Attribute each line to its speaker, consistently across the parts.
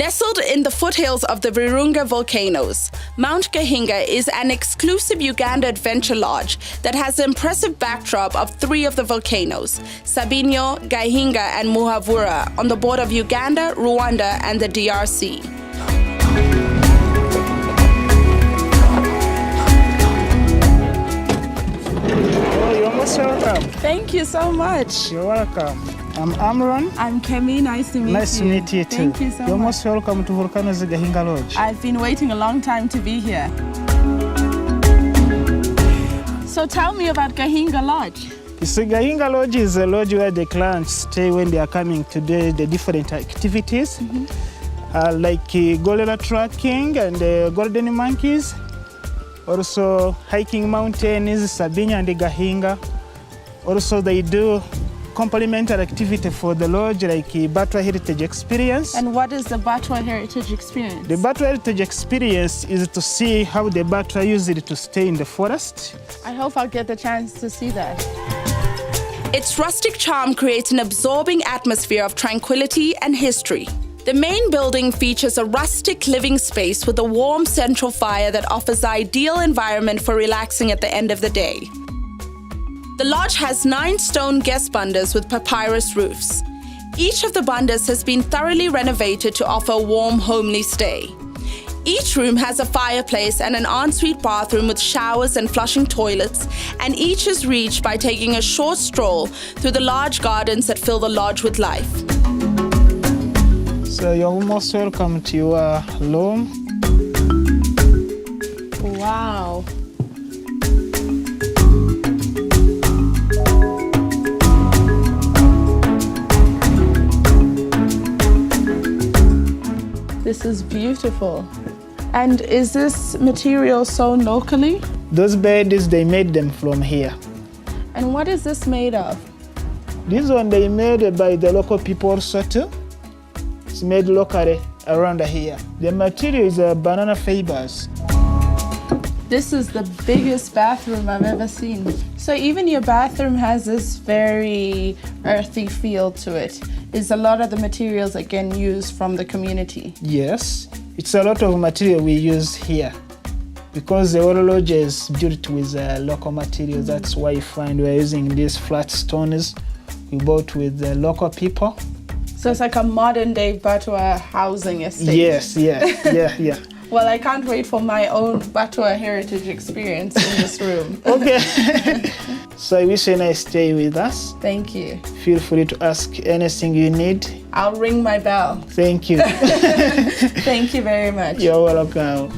Speaker 1: Nestled in the foothills of the Virunga volcanoes, Mount Gahinga is an exclusive Uganda adventure lodge that has the impressive backdrop of three of the volcanoes, Sabinyo, Gahinga, and Muhavura, on the border of Uganda, Rwanda, and the DRC.
Speaker 2: Oh, you're most welcome.
Speaker 1: Thank you so much.
Speaker 2: You're welcome. I'm Amron.
Speaker 1: I'm Kemi. Nice to meet you.
Speaker 2: Nice to meet you too.
Speaker 1: Thank you so much.
Speaker 2: You're most welcome to Volcanoes Gahinga Lodge.
Speaker 1: I've been waiting a long time to be here. So tell me about Gahinga Lodge.
Speaker 2: So Gahinga Lodge is a lodge where the clients stay when they are coming to do the different activities, like gorilla trekking and golden monkeys. Also hiking mountains, Sabinya and Gahinga. Also they do complementary activity for the lodge, like Batwa Heritage Experience.
Speaker 1: And what is the Batwa Heritage Experience?
Speaker 2: The Batwa Heritage Experience is to see how the Batwa used it to stay in the forest.
Speaker 1: I hope I'll get the chance to see that. Its rustic charm creates an absorbing atmosphere of tranquility and history. The main building features a rustic living space with a warm central fire that offers the ideal environment for relaxing at the end of the day. The lodge has 9 stone guest bandas with papyrus roofs. Each of the bandas has been thoroughly renovated to offer a warm, homely stay. Each room has a fireplace and an ensuite bathroom with showers and flushing toilets, and each is reached by taking a short stroll through the large gardens that fill the lodge with life.
Speaker 2: So you're most welcome to your room.
Speaker 1: Wow. This is beautiful. And is this material sewn locally?
Speaker 2: Those beds, they made them from here.
Speaker 1: And what is this made of?
Speaker 2: This one they made by the local people also too. It's made locally around here. The material is banana fibers.
Speaker 1: This is the biggest bathroom I've ever seen. So even your bathroom has this very earthy feel to it. Is a lot of the materials again used from the community?
Speaker 2: Yes, it's a lot of material we use here. Because the whole lodge is built with local materials, that's why you find we're using these flat stones we bought with the local people.
Speaker 1: So it's like a modern day Batwa housing estate.
Speaker 2: Yes, yeah.
Speaker 1: Well, I can't wait for my own Batwa heritage experience in this room.
Speaker 2: Okay. So I wish you a nice day with us.
Speaker 1: Thank you.
Speaker 2: Feel free to ask anything you need.
Speaker 1: I'll ring my bell.
Speaker 2: Thank you.
Speaker 1: Thank you very much.
Speaker 2: You're welcome.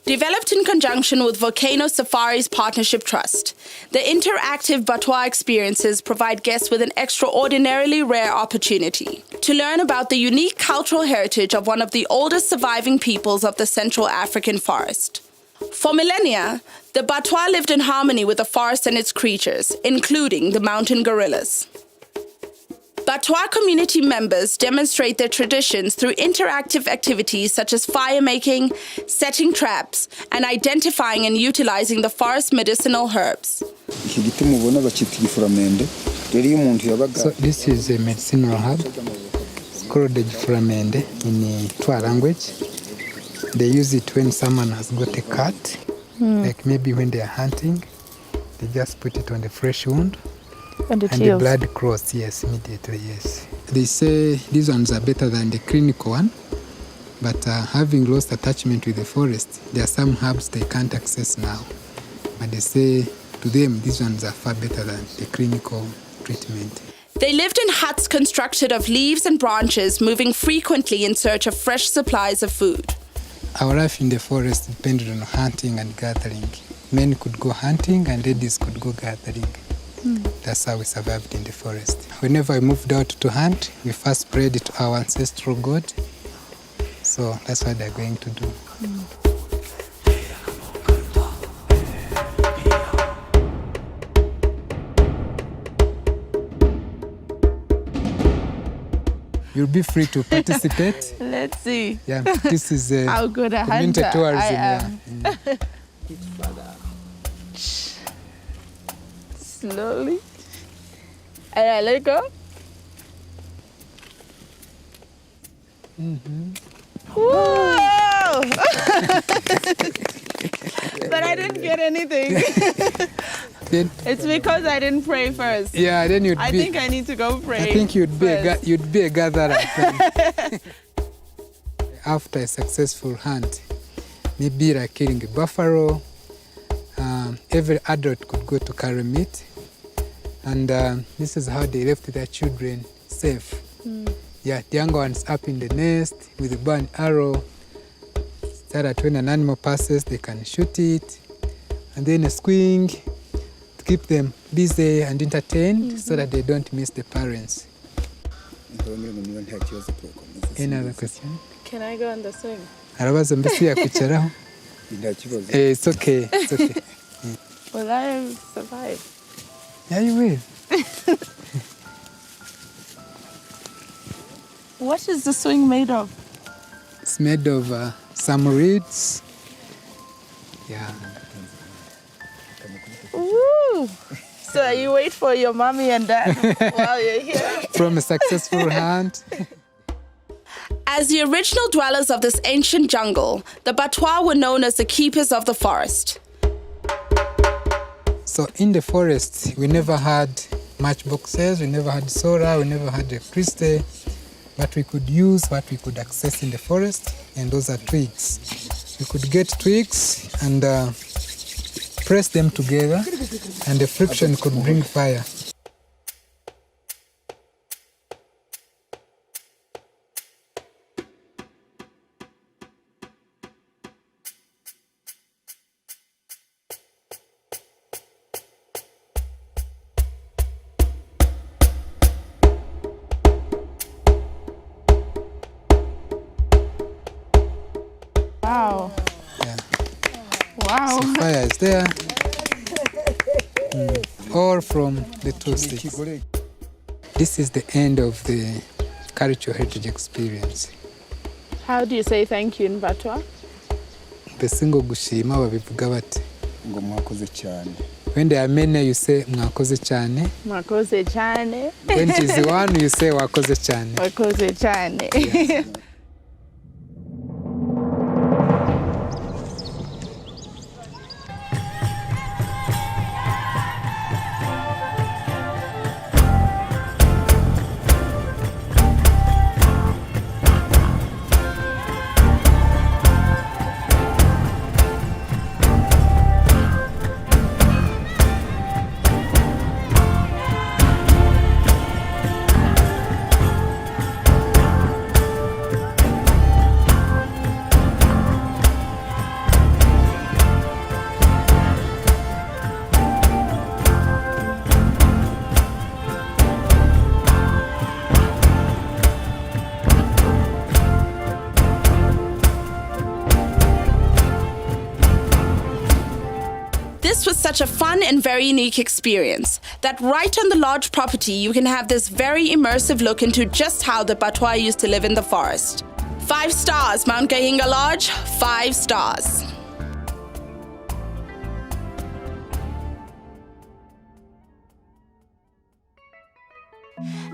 Speaker 1: Developed in conjunction with Volcanoes Safari's Partnership Trust, the interactive Batwa experiences provide guests with an extraordinarily rare opportunity to learn about the unique cultural heritage of one of the oldest surviving peoples of the Central African forest. For millennia, the Batwa lived in harmony with the forest and its creatures, including the mountain gorillas. Batwa community members demonstrate their traditions through interactive activities such as fire making, setting traps, and identifying and utilizing the forest medicinal herbs.
Speaker 3: So
Speaker 4: this is a medicinal herb. It's called the Flamende in Twa language. They use it when someone has got a cut, like maybe when they are hunting, they just put it on the fresh wound.
Speaker 1: And
Speaker 4: the blood cross, yes, immediately, yes. They say these ones are better than the clinical one, but having lost attachment with the forest, there are some herbs they can't access now. But they say to them, these ones are far better than the clinical treatment.
Speaker 1: They lived in huts constructed of leaves and branches, moving frequently in search of fresh supplies of food.
Speaker 4: Our life in the forest depended on hunting and gathering. Men could go hunting and ladies could go gathering. That's how we survived in the forest. Whenever I moved out to hunt, we first prayed to our ancestral god. So that's what they're going to do. You'll be free to participate.
Speaker 1: Let's see.
Speaker 4: Yeah, this is
Speaker 1: how good a
Speaker 4: community
Speaker 1: hunter
Speaker 4: tourism.
Speaker 1: I
Speaker 4: Yeah.
Speaker 1: am. Slowly. And I let go. Whoa! But I didn't get anything.
Speaker 4: Then,
Speaker 1: It's because I didn't pray first.
Speaker 4: yeah, then
Speaker 1: I think I need to go pray.
Speaker 4: I think you'd be a gatherer. Then. After a successful hunt, maybe like killing a buffalo, every adult could go to carry meat, and this is how they left their children safe. Yeah, the younger ones up in the nest with a bow and arrow, so that when an animal passes, they can shoot it, and then a swing to keep them busy and entertained so that they don't miss the parents. Any other question?
Speaker 1: Can I go on the swing?
Speaker 4: Arabaza mbese yakwicaraho? It's okay. It's okay.
Speaker 1: Will I survive?
Speaker 4: Yeah, you will.
Speaker 1: What is the swing made of?
Speaker 4: It's made of some reeds. Yeah.
Speaker 1: Woo! So you wait for your mommy and dad while you're here.
Speaker 4: From a successful hunt.
Speaker 1: As the original dwellers of this ancient jungle, the Batwa were known as the keepers of the forest.
Speaker 4: So in the forest, we never had matchboxes, we never had solar, we never had electricity, but we could use what we could access in the forest, and those are twigs. We could get twigs and press them together, and the friction could bring fire.
Speaker 1: Wow.
Speaker 4: Yeah.
Speaker 1: Wow.
Speaker 4: So fire is there. All from the two sticks. This is the end of the cultural heritage experience.
Speaker 1: How do you say thank you in Batwa?
Speaker 4: Besingo gushima babivuga bati.
Speaker 3: Ngo mwakoze cyane.
Speaker 4: When there are many, you say mwakoze cyane.
Speaker 1: Mwakoze cyane.
Speaker 4: When it is one, you say wakoze cyane.
Speaker 1: Mwakoze cyane.
Speaker 4: Yes.
Speaker 1: This was such a fun and very unique experience that right on the lodge property you can have this very immersive look into just how the Batwa used to live in the forest. 5 stars, Mount Gahinga Lodge, 5 stars.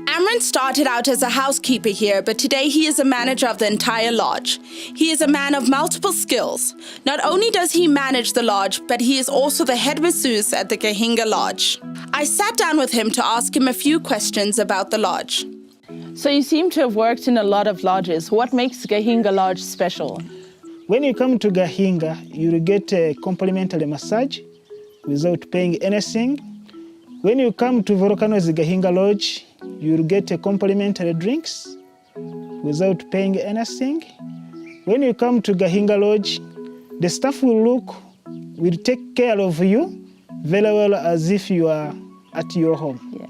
Speaker 1: Amran started out as a housekeeper here, but today he is a manager of the entire lodge. He is a man of multiple skills. Not only does he manage the lodge, but he is also the head masseuse at the Gahinga Lodge. I sat down with him to ask him a few questions about the lodge. So you seem to have worked in a lot of lodges. What makes Gahinga Lodge special?
Speaker 2: When you come to Gahinga, you'll get a complimentary massage without paying anything. When you come to Volcanoes Gahinga Lodge, you'll get a complimentary drinks without paying anything. When you come to Gahinga Lodge, the staff will take care of you very well as if you are at your home.
Speaker 1: Yeah.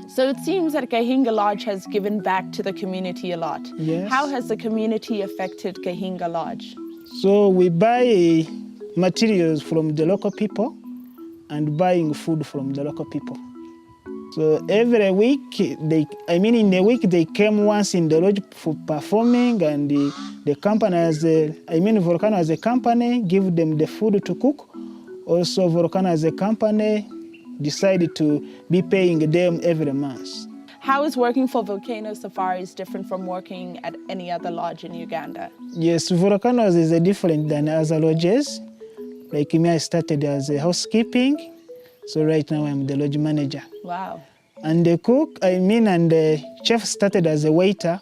Speaker 1: So it seems that Gahinga Lodge has given back to the community a lot.
Speaker 2: Yes.
Speaker 1: How has the community affected Gahinga Lodge?
Speaker 2: So we buy materials from the local people and buying food from the local people. So every week, in a week, they came once in the lodge for performing, and the company Volcano as a company, give them the food to cook. Also, Volcano as a company decided to be paying them every month.
Speaker 1: How is working for Volcano Safaris different from working at any other lodge in Uganda?
Speaker 2: Yes, Volcanoes is different than other lodges. Like me, I started as a housekeeping. So right now I'm the lodge manager.
Speaker 1: Wow.
Speaker 2: And the cook, and the chef started as a waiter.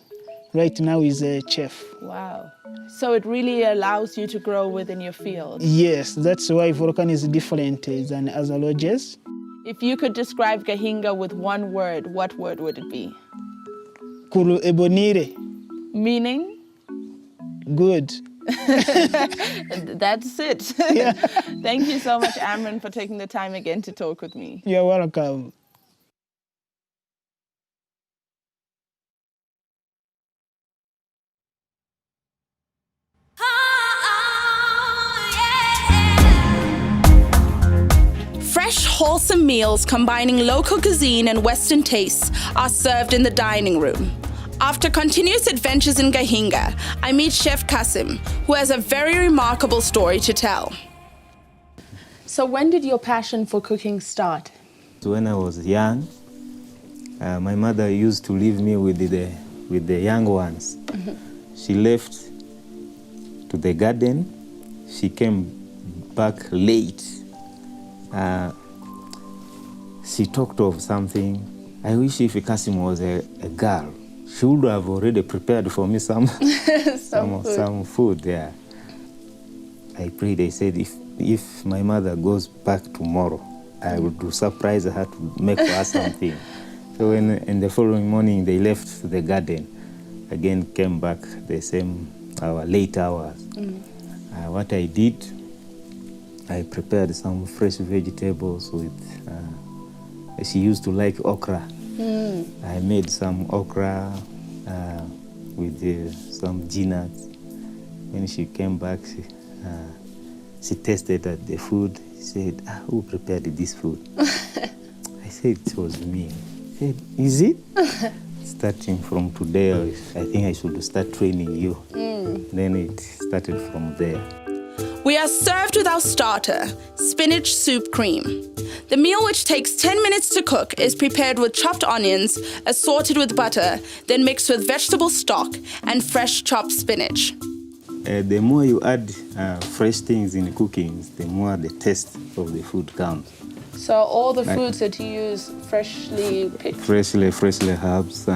Speaker 2: Right now he's a chef.
Speaker 1: Wow. So it really allows you to grow within your field.
Speaker 2: Yes, that's why Volcano is different than other lodges.
Speaker 1: If you could describe Gahinga with one word, what word would it be?
Speaker 2: Kulu ebonire.
Speaker 1: Meaning?
Speaker 2: Good.
Speaker 1: That's it.
Speaker 2: Yeah.
Speaker 1: Thank you so much, Amran, for taking the time again to talk with me.
Speaker 2: You're welcome.
Speaker 1: Fresh, wholesome meals combining local cuisine and Western tastes are served in the dining room. After continuous adventures in Gahinga, I meet Chef Kasim, who has a very remarkable story to tell. So when did your passion for cooking start?
Speaker 5: When I was young, my mother used to leave me with the young ones. Mm-hmm. She left to the garden. She came back late. She talked of something. I wish if Kasim was a girl, she would have already prepared for me some food. Yeah. I prayed. I said, if my mother goes back tomorrow, I will surprise her to make for her something. So in the following morning, they left the garden. Again, came back the same hour, late hours. What I did, I prepared some fresh vegetables with. She used to like okra. I made some okra with some nuts. When she came back, she tasted at the food. She said, who prepared this food? I said, it was me. She said, is it? Starting from today, I think I should start training you. Then it started from there.
Speaker 1: We are served with our starter, spinach soup cream. The meal, which takes 10 minutes to cook, is prepared with chopped onions, assorted with butter, then mixed with vegetable stock and fresh chopped spinach.
Speaker 5: The more you add fresh things in cooking, the more the taste of the food comes.
Speaker 1: So all the foods that you use freshly picked?
Speaker 5: Freshly herbs,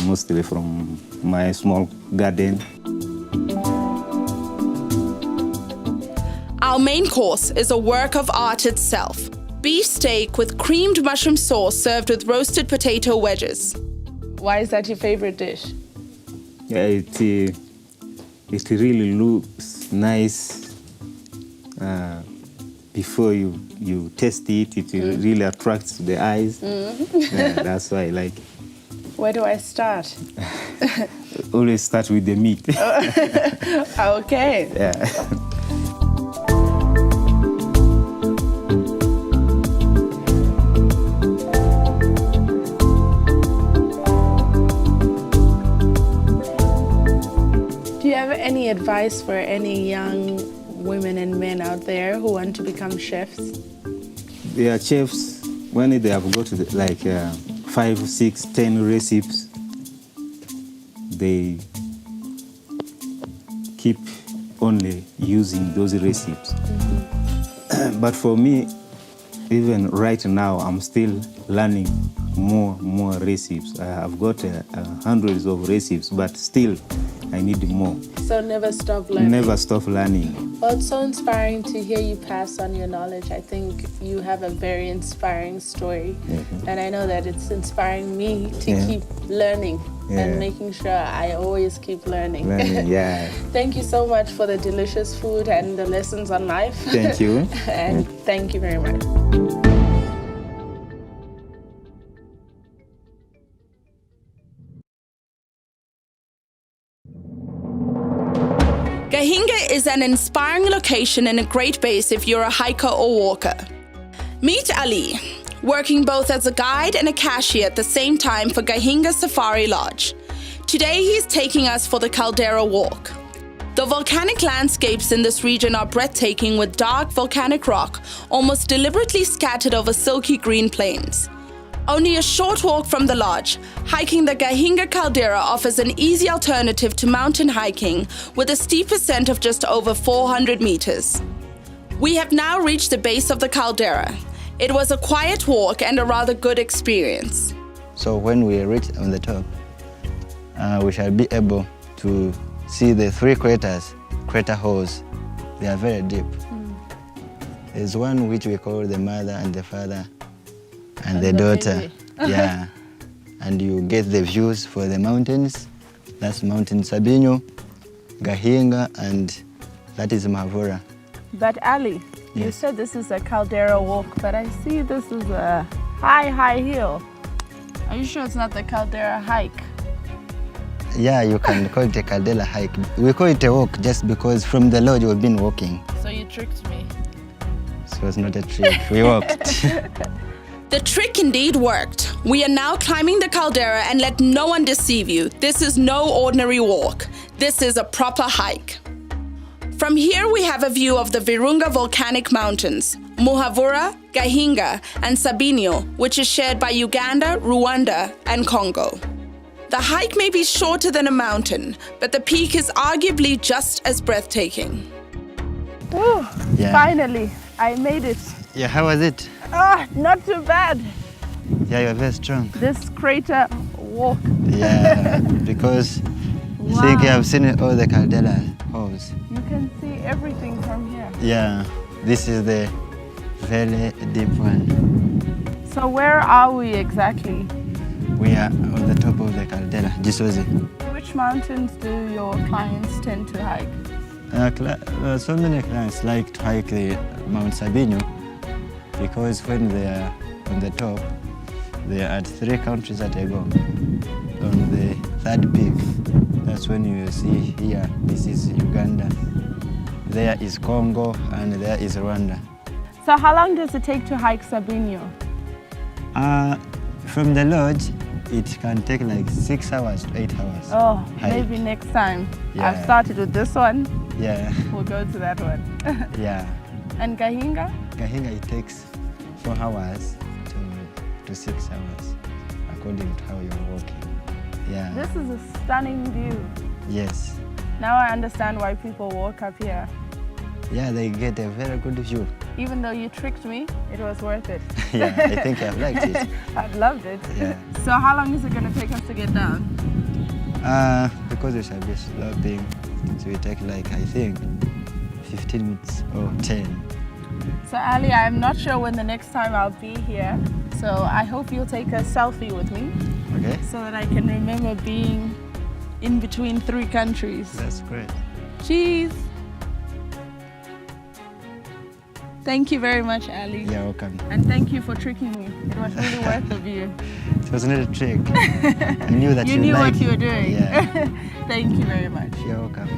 Speaker 5: mostly from my small garden.
Speaker 1: Our main course is a work of art itself. Beef steak with creamed mushroom sauce served with roasted potato wedges. Why is that your favorite dish?
Speaker 5: Yeah, it really looks nice. Before you taste it, it really attracts the eyes. Yeah, that's why I like it.
Speaker 1: Where do I start?
Speaker 5: Always start with the meat.
Speaker 1: Okay.
Speaker 5: Yeah.
Speaker 1: Do you have any advice for any young women and men out there who want to become chefs?
Speaker 5: They are chefs when they have got 5, 6, 10 recipes. They keep only using those recipes. But for me, even right now, I'm still learning more recipes. I have got hundreds of recipes, but still I need more.
Speaker 1: So never stop learning?
Speaker 5: Never stop learning.
Speaker 1: Well, it's so inspiring to hear you pass on your knowledge. I think you have a very inspiring story. Mm-hmm. And I know that it's inspiring me to keep learning and making sure I always keep learning.
Speaker 5: Yeah.
Speaker 1: Thank you so much for the delicious food and the lessons on life.
Speaker 5: Thank you.
Speaker 1: And thank you very much. Gahinga is an inspiring location and a great base if you're a hiker or walker. Meet Ali. working both as a guide and a cashier at the same time for Gahinga Safari Lodge. Today he's taking us for the caldera walk. The volcanic landscapes in this region are breathtaking, with dark volcanic rock almost deliberately scattered over silky green plains. Only a short walk from the lodge, hiking the Gahinga caldera offers an easy alternative to mountain hiking with a steep ascent of just over 400 meters. We have now reached the base of the caldera. It was a quiet walk and a rather good experience.
Speaker 6: So when we reach on the top, we shall be able to see the 3 crater holes. They are very deep. There's one which we call the mother and the father and the daughter. Yeah. And you get the views for the mountains. That's Mountain Sabinyo, Gahinga, and that is Mavura.
Speaker 1: But Ali, you
Speaker 6: Yes.
Speaker 1: said this is a caldera walk, but I see this is a high hill. Are you sure it's not the caldera hike?
Speaker 6: Yeah, you can call it a caldera hike. We call it a walk just because from the lodge we've been walking.
Speaker 1: So you tricked me.
Speaker 6: So it's not a trick, we walked.
Speaker 1: The trick indeed worked. We are now climbing the caldera, and let no one deceive you. This is no ordinary walk. This is a proper hike. From here we have a view of the Virunga volcanic mountains, Muhavura, Gahinga, and Sabinyo, which is shared by Uganda, Rwanda, and Congo. The hike may be shorter than a mountain, but the peak is arguably just as breathtaking. Ooh,
Speaker 6: Yeah.
Speaker 1: Finally, I made it.
Speaker 6: Yeah, how was it?
Speaker 1: Not too bad.
Speaker 6: Yeah, you're very strong.
Speaker 1: This crater walk.
Speaker 6: Yeah, because I think I've seen all the caldera holes.
Speaker 1: You can see everything from here.
Speaker 6: Yeah, this is the very deep one.
Speaker 1: So where are we exactly?
Speaker 6: We are on the top of the caldera, Gisozi.
Speaker 1: Which mountains do your clients tend to hike?
Speaker 6: So many clients like to hike the Mount Sabinyo because when they are on the top, they are at 3 countries at a go. On the 3rd peak, that's when you see here, this is Uganda, there is Congo, and there is Rwanda.
Speaker 1: So how long does it take to hike Sabinyo?
Speaker 6: From the lodge, it can take like 6 hours to 8 hours.
Speaker 1: Oh,
Speaker 6: hike.
Speaker 1: maybe next time.
Speaker 6: Yeah.
Speaker 1: I've started with this one.
Speaker 6: Yeah,
Speaker 1: We'll go to that one.
Speaker 6: yeah.
Speaker 1: And Gahinga?
Speaker 6: Gahinga, it takes 4 hours to 6 hours, according to how you're walking. Yeah.
Speaker 1: This is a stunning view.
Speaker 6: Yes.
Speaker 1: Now I understand why people walk up here.
Speaker 6: Yeah, they get a very good view.
Speaker 1: Even though you tricked me, it was worth it.
Speaker 6: Yeah, I think I've liked it.
Speaker 1: I've loved it.
Speaker 6: Yeah.
Speaker 1: So how long is it going to take us to get down?
Speaker 6: Because we shall be sloping, so we take like, I think, 15 minutes or 10.
Speaker 1: So Ali, I'm not sure when the next time I'll be here. So I hope you'll take a selfie with me
Speaker 6: Okay?
Speaker 1: so that I can remember being in between 3 countries.
Speaker 6: That's great.
Speaker 1: Cheese! Thank you very much, Ali.
Speaker 6: You're welcome.
Speaker 1: And thank you for tricking me. It was really worth the view.
Speaker 6: It was not a trick. I knew that
Speaker 1: You knew
Speaker 6: liked
Speaker 1: what you were
Speaker 6: it.
Speaker 1: doing.
Speaker 6: Yeah.
Speaker 1: Thank you very much.
Speaker 6: You're welcome.